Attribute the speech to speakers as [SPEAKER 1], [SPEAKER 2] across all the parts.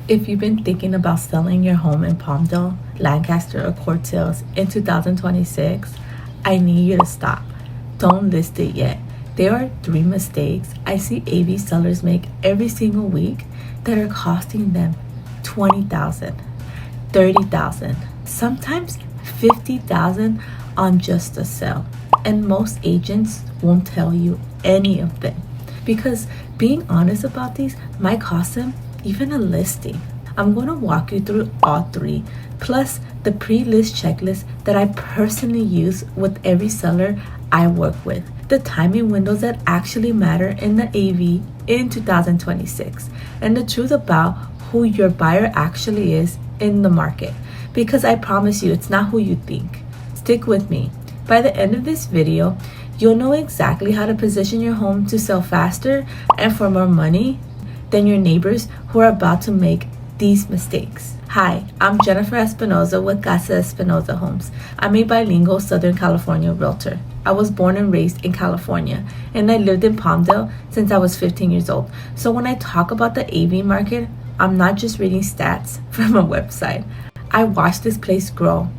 [SPEAKER 1] If you've been thinking about selling your home in Palmdale, Lancaster, or Quartz Hill in 2026, I need you to stop. Don't list it yet. There are 3 mistakes I see AV sellers make every single week that are costing them $20,000, $30,000, sometimes $50,000 on just a sale. And most agents won't tell you any of them because being honest about these might cost them even a listing. I'm going to walk you through all 3, plus the pre-list checklist that I personally use with every seller I work with. The timing windows that actually matter in the AV in 2026, and the truth about who your buyer actually is in the market. Because I promise you, it's not who you think. Stick with me. By the end of this video, you'll know exactly how to position your home to sell faster and for more money than your neighbors who are about to make these mistakes. Hi, I'm Jennifer Espinoza with Casa Espinoza Homes. I'm a bilingual Southern California realtor. I was born and raised in California, and I lived in Palmdale since I was 15 years old. So when I talk about the AV market, I'm not just reading stats from a website. I watched this place grow,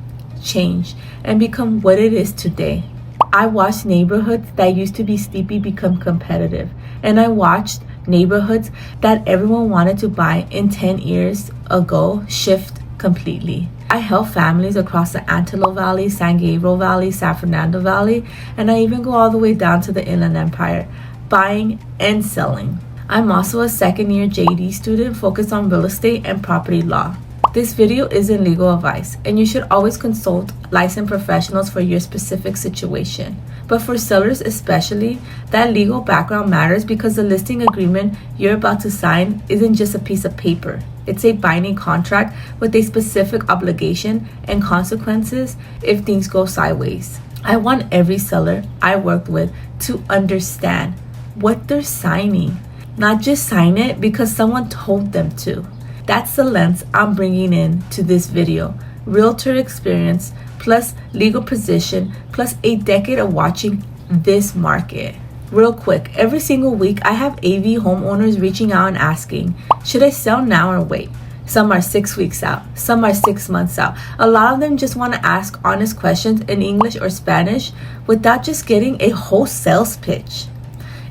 [SPEAKER 1] change, and become what it is today. I watched neighborhoods that used to be sleepy become competitive, and I watched neighborhoods that everyone wanted to buy in 10 years ago shift completely. I help families across the Antelope Valley, San Gabriel Valley, San Fernando Valley, and I even go all the way down to the Inland Empire, buying and selling. I'm also a second-year JD student focused on real estate and property law. This video isn't legal advice, and you should always consult licensed professionals for your specific situation. But for sellers especially, that legal background matters because the listing agreement you're about to sign isn't just a piece of paper. It's a binding contract with a specific obligation and consequences if things go sideways. I want every seller I worked with to understand what they're signing, not just sign it because someone told them to. That's the lens I'm bringing in to this video. Realtor experience plus legal position plus a decade of watching this market. Real quick, every single week I have AV homeowners reaching out and asking, should I sell now or wait? Some are 6 weeks out, some are 6 months out. A lot of them just want to ask honest questions in English or Spanish without just getting a whole sales pitch.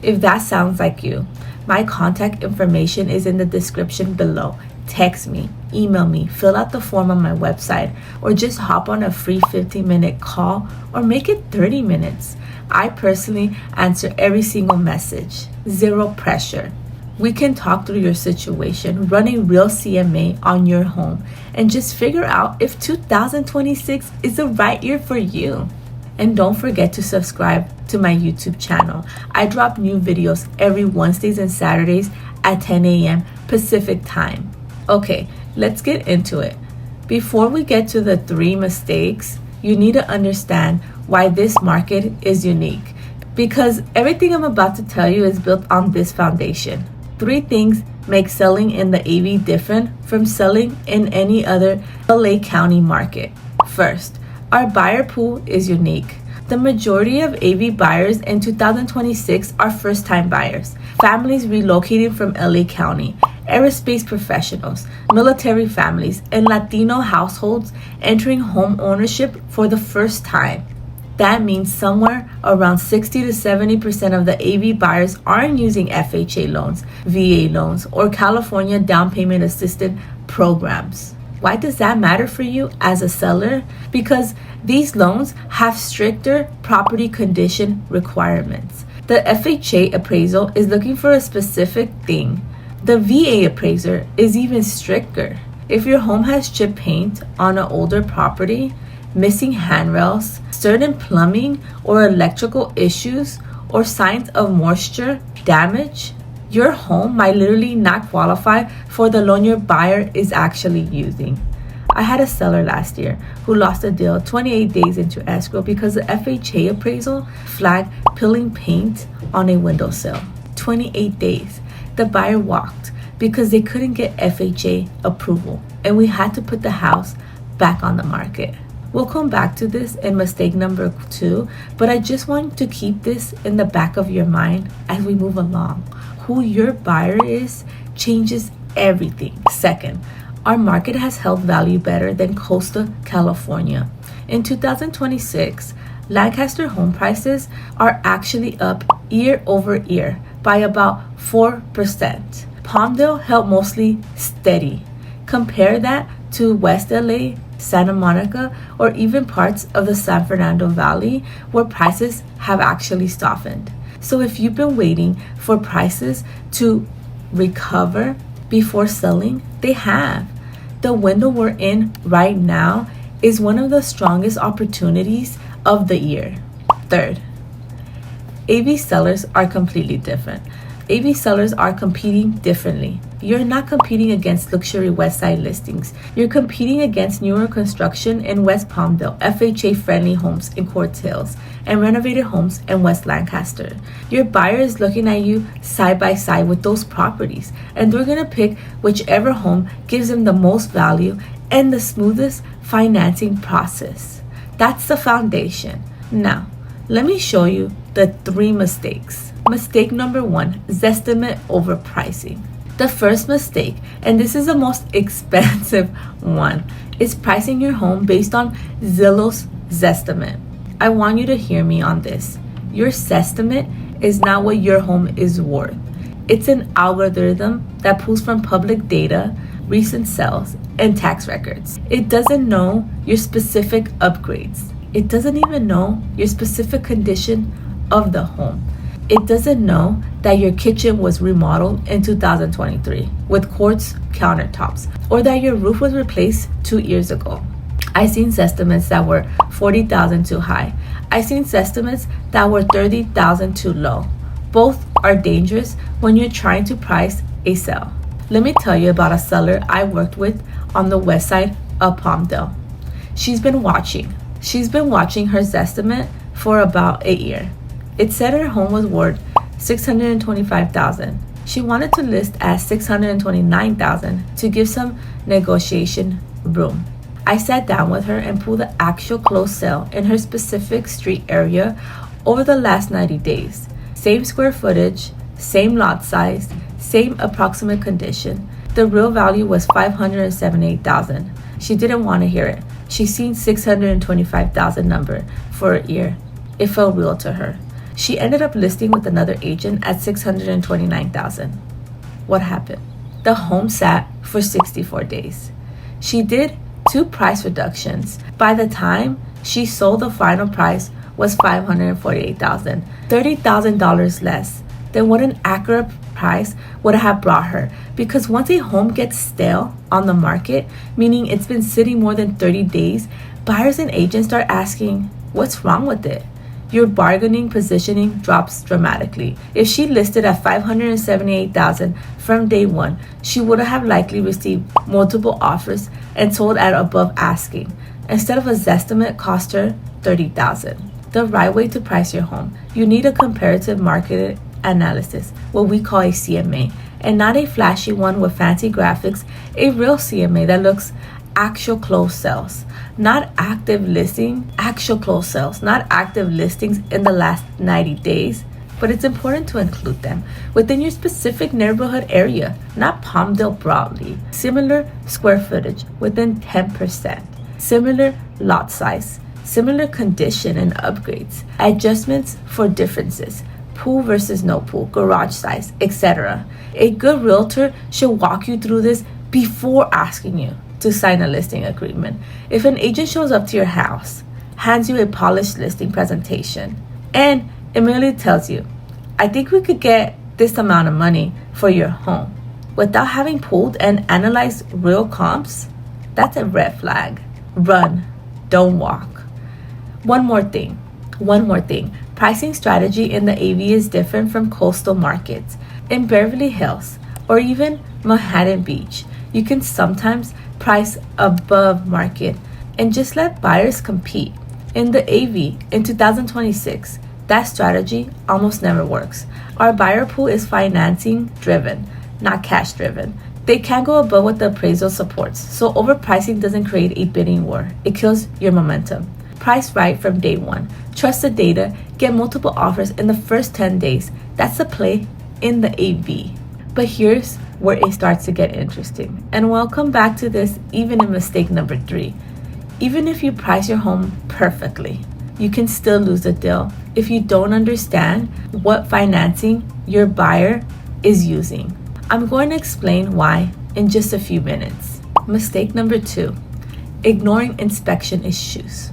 [SPEAKER 1] If that sounds like you, my contact information is in the description below. Text me, email me, fill out the form on my website, or just hop on a free 15-minute call or make it 30 minutes. I personally answer every single message. Zero pressure. We can talk through your situation, run a real CMA on your home, and just figure out if 2026 is the right year for you. And don't forget to subscribe to my YouTube channel. I drop new videos every Wednesdays and Saturdays at 10 a.m. Pacific time. Okay, let's get into it. Before we get to the 3 mistakes, you need to understand why this market is unique. Because everything I'm about to tell you is built on this foundation. 3 things make selling in the AV different from selling in any other LA County market. First, our buyer pool is unique. The majority of AV buyers in 2026 are first-time buyers, families relocating from LA County, aerospace professionals, military families, and Latino households entering home ownership for the first time. That means somewhere around 60 to 70% of the AV buyers aren't using FHA loans, VA loans, or California down payment assistance programs. Why does that matter for you as a seller? Because these loans have stricter property condition requirements. The FHA appraisal is looking for a specific thing. The VA appraiser is even stricter. If your home has chip paint on an older property, missing handrails, certain plumbing or electrical issues, or signs of moisture damage, your home might literally not qualify for the loan your buyer is actually using. I had a seller last year who lost a deal 28 days into escrow because the FHA appraisal flagged peeling paint on a windowsill. 28 days. The buyer walked because they couldn't get FHA approval, and we had to put the house back on the market. We'll come back to this in mistake number 2, but I just want to keep this in the back of your mind as we move along. Who your buyer is changes everything. Second, our market has held value better than coastal California. In 2026, Lancaster home prices are actually up year over year by about 4%. Palmdale held mostly steady. Compare that to West LA, Santa Monica, or even parts of the San Fernando Valley where prices have actually softened. So if you've been waiting for prices to recover before selling, they have. The window we're in right now is one of the strongest opportunities of the year. Third, AV sellers are completely different. AV sellers are competing differently. You're not competing against luxury west side listings. You're competing against newer construction in West Palmdale, FHA-friendly homes in Quartz Hills, and renovated homes in West Lancaster. Your buyer is looking at you side by side with those properties, and they're going to pick whichever home gives them the most value and the smoothest financing process. That's the foundation. Now, let me show you the 3 mistakes. Mistake number 1, Zestimate overpricing. The first mistake, and this is the most expensive one, is pricing your home based on Zillow's Zestimate. I want you to hear me on this. Your Zestimate is not what your home is worth. It's an algorithm that pulls from public data, recent sales, and tax records. It doesn't know your specific upgrades. It doesn't even know your specific condition of the home. It doesn't know that your kitchen was remodeled in 2023 with quartz countertops, or that your roof was replaced 2 years ago. I've seen estimates that were $40,000 too high. I've seen estimates that were $30,000 too low. Both are dangerous when you're trying to price a sale. Let me tell you about a seller I worked with on the west side of Palmdale. She's been watching her Zestimate for about a year. It said her home was worth $625,000. She wanted to list at $629,000 to give some negotiation room. I sat down with her and pulled the actual closed sale in her specific street area over the last 90 days. Same square footage, same lot size, same approximate condition. The real value was $578,000. She didn't want to hear it. She seen $625,000 number for a year. It felt real to her. She ended up listing with another agent at $629,000. What happened? The home sat for 64 days. She did 2 price reductions. By the time she sold, the final price was $548,000, $30,000 less than what an accurate price would have brought her. Because once a home gets stale on the market, meaning it's been sitting more than 30 days, buyers and agents start asking, what's wrong with it? Your bargaining positioning drops dramatically. If she listed at $578,000 from day one, she would have likely received multiple offers and sold at above asking. Instead of a Zestimate cost her $30,000. The right way to price your home, you need a comparative market analysis, what we call a CMA, and not a flashy one with fancy graphics, a real CMA that looks actual closed sales, not active listing, actual closed sales, not active listings in the last 90 days. But it's important to include them within your specific neighborhood area, not Palmdale broadly. Similar square footage within 10%, similar lot size, similar condition and upgrades, adjustments for differences, pool versus no pool, garage size, etc. A good realtor should walk you through this before asking you to sign a listing agreement. If an agent shows up to your house, hands you a polished listing presentation, and immediately tells you, I think we could get this amount of money for your home, without having pulled and analyzed real comps, that's a red flag. Run, don't walk. One more thing. Pricing strategy in the AV is different from coastal markets. In Beverly Hills or even Manhattan Beach, you can sometimes price above market and just let buyers compete. In the AV in 2026, that strategy almost never works. Our buyer pool is financing driven, not cash driven. They can't go above what the appraisal supports, so overpricing doesn't create a bidding war. It kills your momentum. Price right from day one. Trust the data. Get multiple offers in the first 10 days. That's the play in the AV. But here's where it starts to get interesting. And we'll come back to this even in mistake number 3. Even if you price your home perfectly, you can still lose a deal if you don't understand what financing your buyer is using. I'm going to explain why in just a few minutes. Mistake number 2, ignoring inspection issues.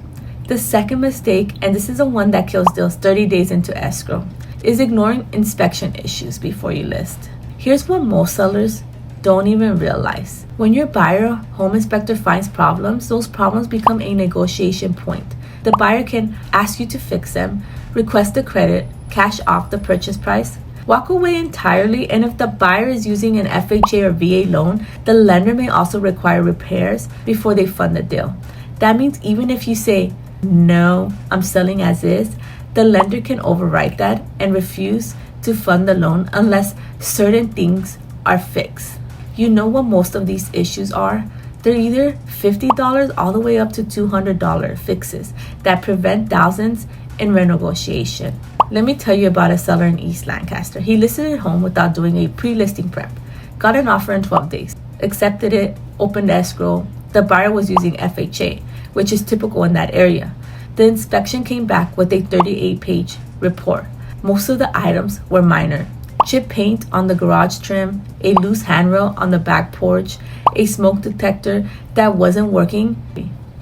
[SPEAKER 1] The second mistake, and this is the one that kills deals 30 days into escrow, is ignoring inspection issues before you list. Here's what most sellers don't even realize. When your buyer or home inspector finds problems, those problems become a negotiation point. The buyer can ask you to fix them, request a credit, cash off the purchase price, walk away entirely, and if the buyer is using an FHA or VA loan, the lender may also require repairs before they fund the deal. That means even if you say, "No, I'm selling as is," the lender can override that and refuse to fund the loan unless certain things are fixed. You know what most of these issues are? They're either $50 all the way up to $200 fixes that prevent thousands in renegotiation. Let me tell you about a seller in East Lancaster. He listed a home without doing a pre-listing prep, got an offer in 12 days, accepted it, opened escrow. The buyer was using FHA, which is typical in that area. The inspection came back with a 38-page report. Most of the items were minor. Chip paint on the garage trim, a loose handrail on the back porch, a smoke detector that wasn't working,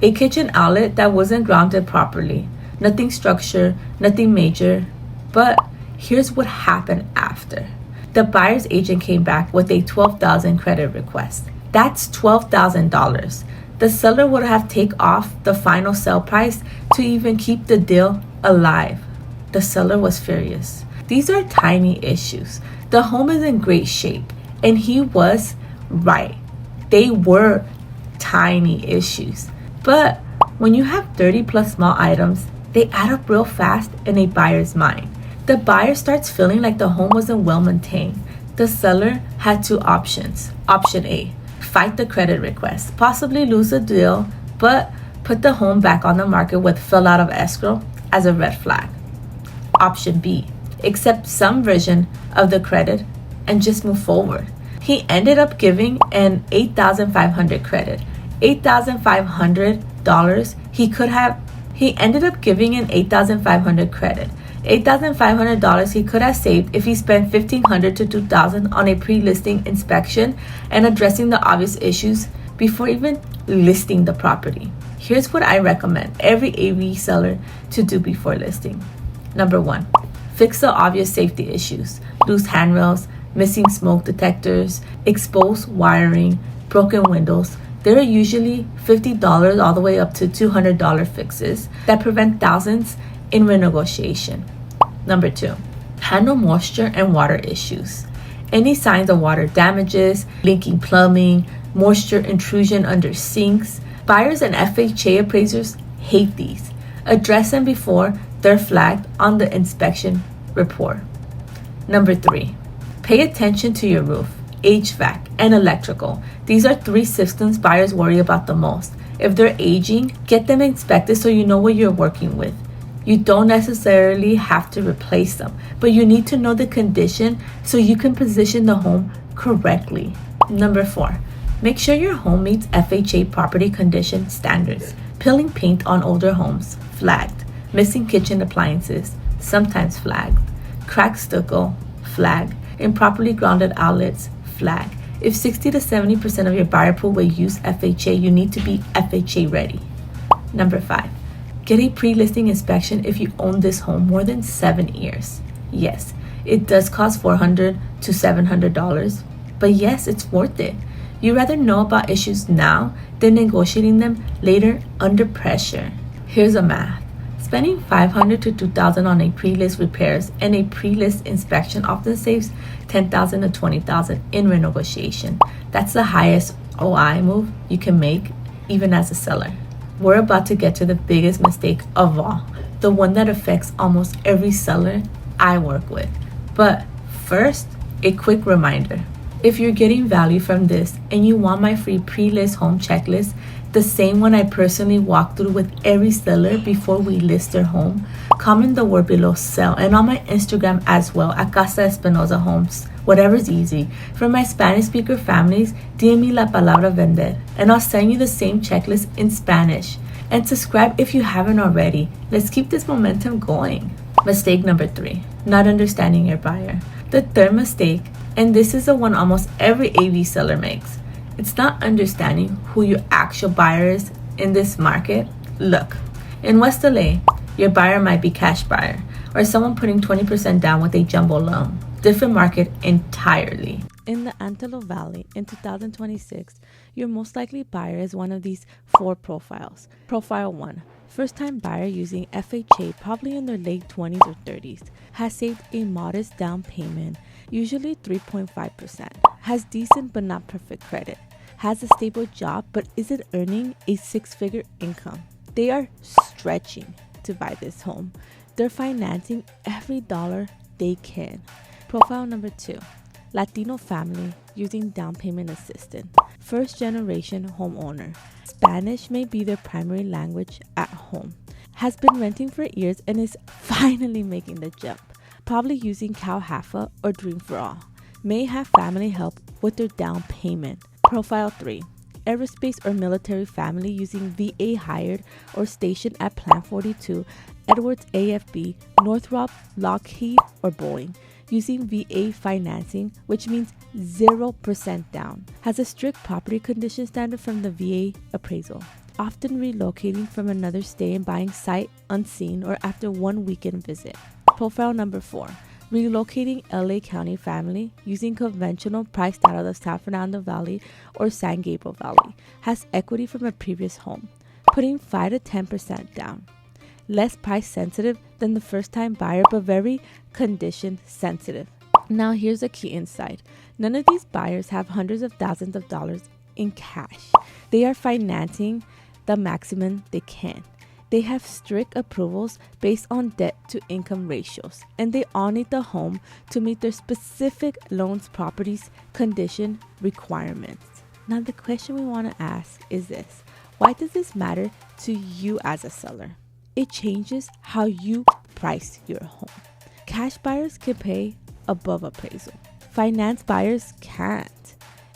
[SPEAKER 1] a kitchen outlet that wasn't grounded properly. Nothing structured, nothing major. But here's what happened after. The buyer's agent came back with a $12,000 credit request. That's $12,000. The seller would have taken off the final sale price to even keep the deal alive. The seller was furious. These are tiny issues. The home is in great shape, and he was right. They were tiny issues. But when you have 30 plus small items, they add up real fast in a buyer's mind. The buyer starts feeling like the home wasn't well maintained. The seller had 2 options. Option A, fight the credit request, possibly lose the deal, but put the home back on the market with fill out of escrow as a red flag. Option B, accept some version of the credit and just move forward. He ended up giving an $8,500 credit. $8,500 he ended up giving an $8,500 credit. $8,500 he could have saved if he spent $1,500 to $2,000 on a pre-listing inspection and addressing the obvious issues before even listing the property. Here's what I recommend every AV seller to do before listing. Number 1, fix the obvious safety issues: loose handrails, missing smoke detectors, exposed wiring, broken windows. There are usually $50 all the way up to $200 fixes that prevent thousands in renegotiation. Number 2, handle moisture and water issues. Any signs of water damages, leaking plumbing, moisture intrusion under sinks. Buyers and FHA appraisers hate these. Address them before they're flagged on the inspection report. Number 3, pay attention to your roof, HVAC, and electrical. These are 3 systems buyers worry about the most. If they're aging, get them inspected so you know what you're working with. You don't necessarily have to replace them, but you need to know the condition so you can position the home correctly. Number 4, make sure your home meets FHA property condition standards. Peeling paint on older homes, flagged. Missing kitchen appliances, sometimes flagged. Cracked stucco, flagged. Improperly grounded outlets, flag. If 60 to 70% of your buyer pool will use FHA, you need to be FHA ready. Number 5, get a pre-listing inspection if you own this home more than 7 years. Yes, it does cost $400 to $700, but yes, it's worth it. You'd rather know about issues now than negotiating them later under pressure. Here's a math. Spending $500 to $2,000 on a pre-list repairs and a pre-list inspection often saves $10,000 to $20,000 in renegotiation. That's the highest OI move you can make, even as a seller. We're about to get to the biggest mistake of all, the one that affects almost every seller I work with. But first, a quick reminder. If you're getting value from this and you want my free pre-list home checklist, the same one I personally walk through with every seller before we list their home, comment the word below sell and on my Instagram as well at Casa Espinosa Homes Whatever's easy. For my Spanish speaker families, DM me la palabra vender, and I'll send you the same checklist in Spanish. And subscribe if you haven't already. Let's keep this momentum going. Mistake number 3, not understanding your buyer. The third mistake, and this is the one almost every AV seller makes, it's not understanding who your actual buyer is in this market. Look, in West LA, your buyer might be cash buyer or someone putting 20% down with a jumbo loan. Different market entirely. In the Antelope Valley in 2026, your most likely buyer is one of these 4 profiles. Profile 1, first-time buyer using FHA, probably in their late 20s or 30s, has saved a modest down payment, usually 3.5%, has decent but not perfect credit, has a stable job but isn't earning a 6-figure income. They are stretching to buy this home. They're financing every dollar they can. Profile number 2, Latino family using down payment assistance. First generation homeowner. Spanish may be their primary language at home. Has been renting for years and is finally making the jump. Probably using CalHFA or Dream for All. May have family help with their down payment. Profile 3, aerospace or military family using VA hired or stationed at Plant 42, Edwards AFB, Northrop, Lockheed, or Boeing. Using VA financing, which means 0% down. Has a strict property condition standard from the VA appraisal. Often relocating from another state and buying sight unseen or after one weekend visit. Profile number 4, relocating LA County family using conventional priced out of the San Fernando Valley or San Gabriel Valley. Has equity from a previous home. Putting 5 to 10% down. Less price sensitive than the first time buyer, but very condition sensitive. Now here's a key insight. None of these buyers have hundreds of thousands of dollars in cash. They are financing the maximum they can. They have strict approvals based on debt to income ratios, and they all need the home to meet their specific loans, properties, condition requirements. Now the question we want to ask is this: why does this matter to you as a seller? It changes how you price your home. Cash buyers can pay above appraisal. Finance buyers can't.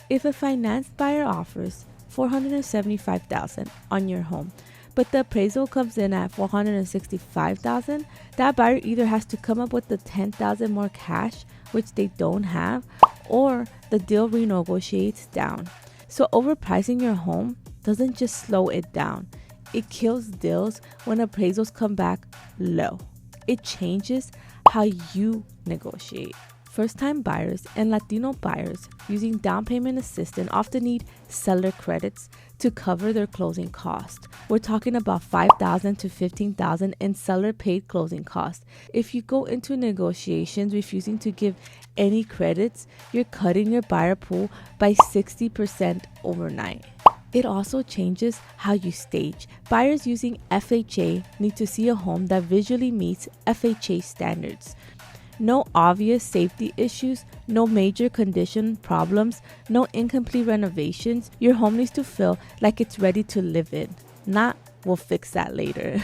[SPEAKER 1] If a finance buyer offers $475,000 on your home, but the appraisal comes in at $465,000, that buyer either has to come up with the $10,000 more cash, which they don't have, or the deal renegotiates down. So overpricing your home doesn't just slow it down. It kills deals when appraisals come back low. It changes how you negotiate. First-time buyers and Latino buyers using down payment assistance often need seller credits to cover their closing costs. We're talking about $5,000 to $15,000 in seller-paid closing costs. If you go into negotiations refusing to give any credits, you're cutting your buyer pool by 60% overnight. It also changes how you stage. Buyers using FHA need to see a home that visually meets FHA standards. No obvious safety issues, no major condition problems, no incomplete renovations. Your home needs to feel like it's ready to live in, not we'll fix that later.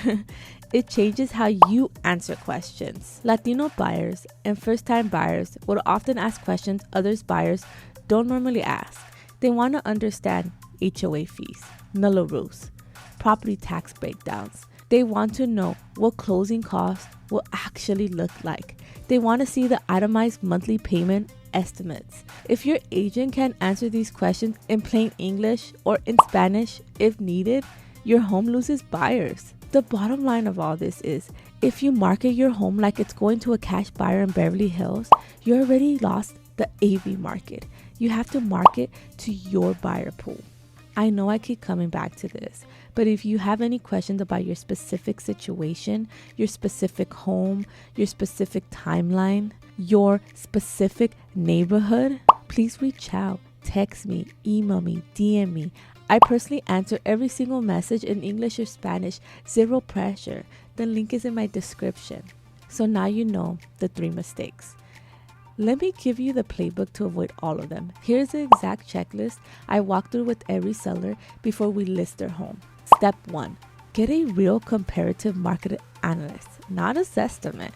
[SPEAKER 1] It changes how you answer questions. Latino buyers and first-time buyers will often ask questions others buyers don't normally ask. They want to understand HOA fees, Miller rules, property tax breakdowns. They want to know what closing costs will actually look like. They want to see the itemized monthly payment estimates. If your agent can answer these questions in plain English or in Spanish if needed, your home loses buyers. The bottom line of all this is, if you market your home like it's going to a cash buyer in Beverly Hills, you already lost the AV market. You have to market to your buyer pool. I know I keep coming back to this, but if you have any questions about your specific situation, your specific home, your specific timeline, your specific neighborhood, please reach out, text me, email me, DM me. I personally answer every single message in English or Spanish, zero pressure. The link is in my description. So now you know the 3 mistakes. Let me give you the playbook to avoid all of them. Here's the exact checklist I walk through with every seller before we list their home. Step 1, get a real comparative market analyst, not a Zestimate,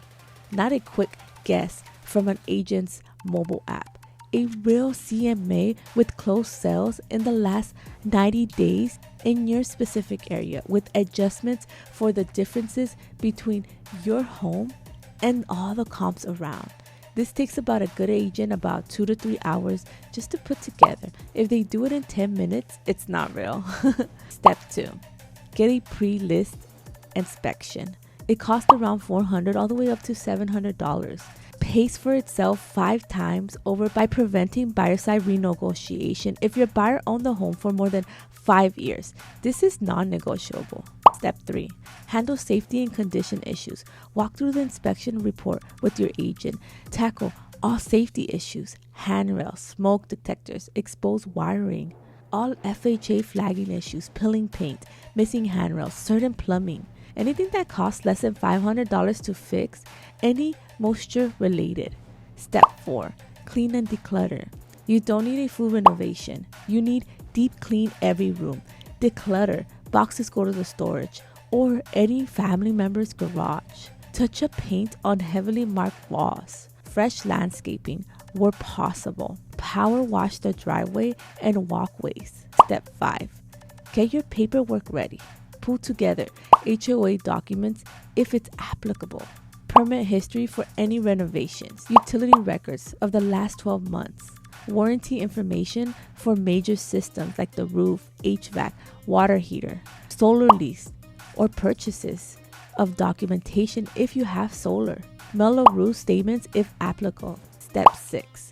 [SPEAKER 1] not a quick guess from an agent's mobile app. a real CMA with closed sales in the last 90 days in your specific area with adjustments for the differences between your home and all the comps around. This takes about a good agent about 2 to 3 hours just to put together. If they do it in 10 minutes, it's not real. Step 2. Get a pre-list inspection. It costs around $400 all the way up to $700. Pays for itself 5 times over by preventing buyer side renegotiation if your buyer owned the home for more than 5 years. This is non-negotiable. Step 3. Handle safety and condition issues. Walk through the inspection report with your agent. Tackle all safety issues, handrails, smoke detectors, exposed wiring, all FHA flagging issues, peeling paint, missing handrails, certain plumbing, anything that costs less than $500 to fix, any moisture related. Step 4. Clean and declutter. You don't need a full renovation. You need deep clean every room. Declutter. Boxes go to the storage or any family member's garage. Touch up paint on heavily marked walls. Fresh landscaping where possible. Power wash the driveway and walkways. Step 5. Get your paperwork ready. Pull together HOA documents if it's applicable. Permit history for any renovations. Utility records of the last 12 months. Warranty information for major systems like the roof, HVAC, water heater, solar lease, or purchases of documentation if you have solar. Mellow roof statements if applicable. Step 6.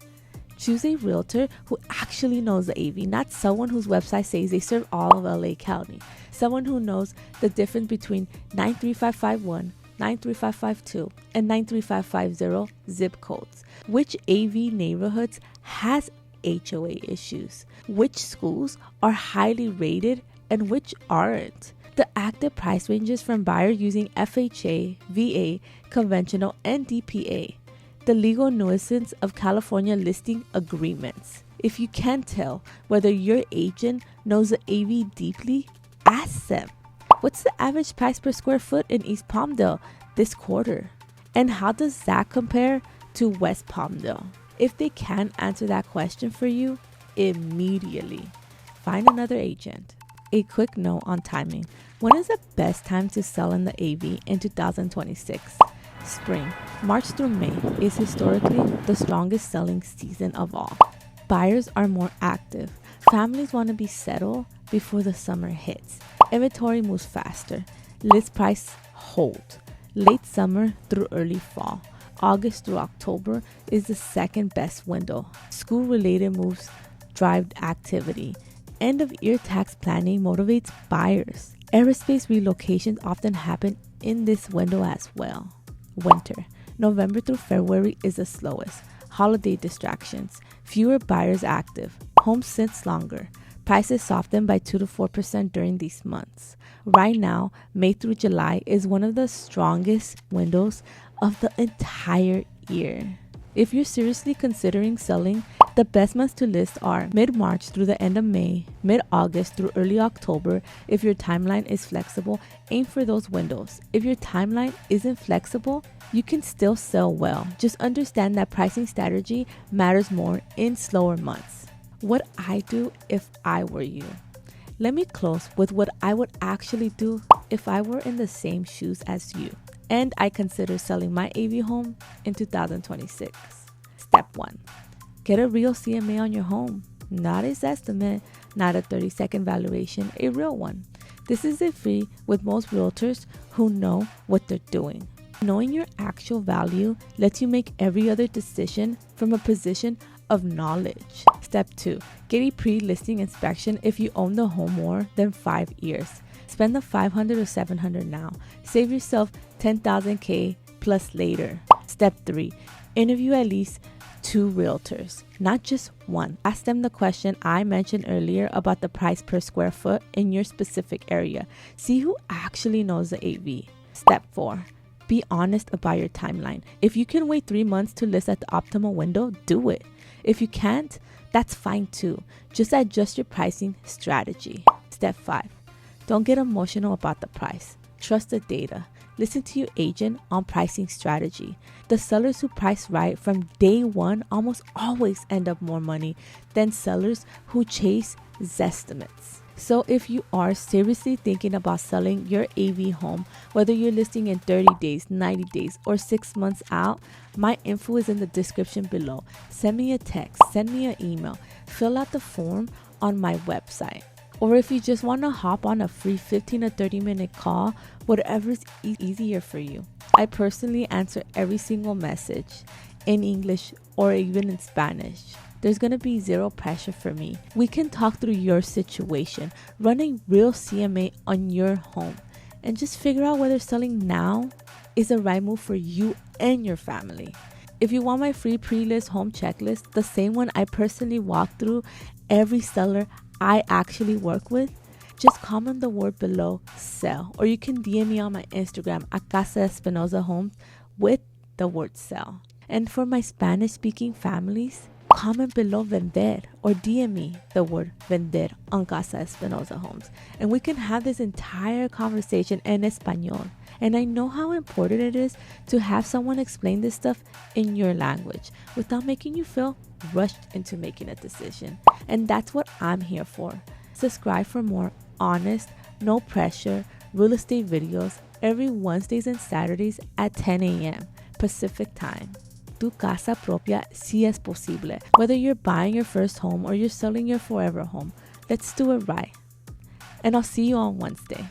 [SPEAKER 1] Choose a realtor who actually knows the AV, not someone whose website says they serve all of LA County. Someone who knows the difference between 93551, 93552, and 93550 zip codes. Which AV neighborhoods has HOA issues? Which schools are highly rated and which aren't? The active price ranges from buyers using FHA, VA, conventional, and DPA. The legal nuisance of California listing agreements. If you can't tell whether your agent knows the AV deeply, ask them. What's the average price per square foot in East Palmdale this quarter? And how does that compare to West Palmdale? If they can't answer that question for you, immediately find another agent. A quick note on timing. When is the best time to sell in the AV in 2026? Spring, March through May, is historically the strongest selling season of all. Buyers are more active. Families want to be settled before the summer hits. Inventory moves faster. List price hold. Late summer through early fall. August through October is the second best window. School-related moves drive activity. End of year tax planning motivates buyers. Aerospace relocations often happen in this window as well. Winter, November through February is the slowest. Holiday distractions, fewer buyers active. Homes sits longer. Prices soften by 2 to 4% during these months. Right now, May through July is one of the strongest windows of the entire year. If you're seriously considering selling, the best months to list are mid-March through the end of May, mid-August through early October. If your timeline is flexible, aim for those windows. If your timeline isn't flexible, you can still sell well. Just understand that pricing strategy matters more in slower months. What I do if I were you. Let me close with what I would actually do if I were in the same shoes as you and I consider selling my AV home in 2026. Step 1. Get a real CMA on your home. Not a Zestimate, not a 30-second valuation, a real one. This is a fee with most realtors who know what they're doing. Knowing your actual value lets you make every other decision from a position of knowledge. Step 2. Get a pre-listing inspection if you own the home more than 5 years. Spend the $500 or $700 now. Save yourself $10,000 plus later. Step 3. Interview at least 2 realtors, not just one. Ask them the question I mentioned earlier about the price per square foot in your specific area. See who actually knows the AV. Step 4. Be honest about your timeline. If you can wait 3 months to list at the optimal window, do it. If you can't, that's fine too. Just adjust your pricing strategy. Step 5. Don't get emotional about the price. Trust the data. Listen to your agent on pricing strategy. The sellers who price right from day one almost always end up more money than sellers who chase Zestimates. So if you are seriously thinking about selling your AV home, whether you're listing in 30 days, 90 days, or 6 months out, my info is in the description below. Send me a text, send me an email, fill out the form on my website. Or if you just want to hop on a free 15 or 30 minute call, whatever's easier for you. I personally answer every single message in English or even in Spanish. There's going to be zero pressure for me. We can talk through your situation, running real CMA on your home, and just figure out whether selling now is the right move for you and your family. If you want my free pre-list home checklist, the same one I personally walk through every seller I actually work with, just comment the word below sell, or you can DM me on my Instagram at Casa Espinosa Home with the word sell. And for my Spanish speaking families, comment below vender or DM me the word vender on Casa Espinosa Homes, and we can have this entire conversation in Espanol. And I know how important it is to have someone explain this stuff in your language without making you feel rushed into making a decision. And that's what I'm here for. Subscribe for more honest, no pressure real estate videos every Wednesdays and Saturdays at 10 a.m. Pacific time. Tu casa propia si es posible. Whether you're buying your first home or you're selling your forever home, let's do it right. And I'll see you on Wednesday.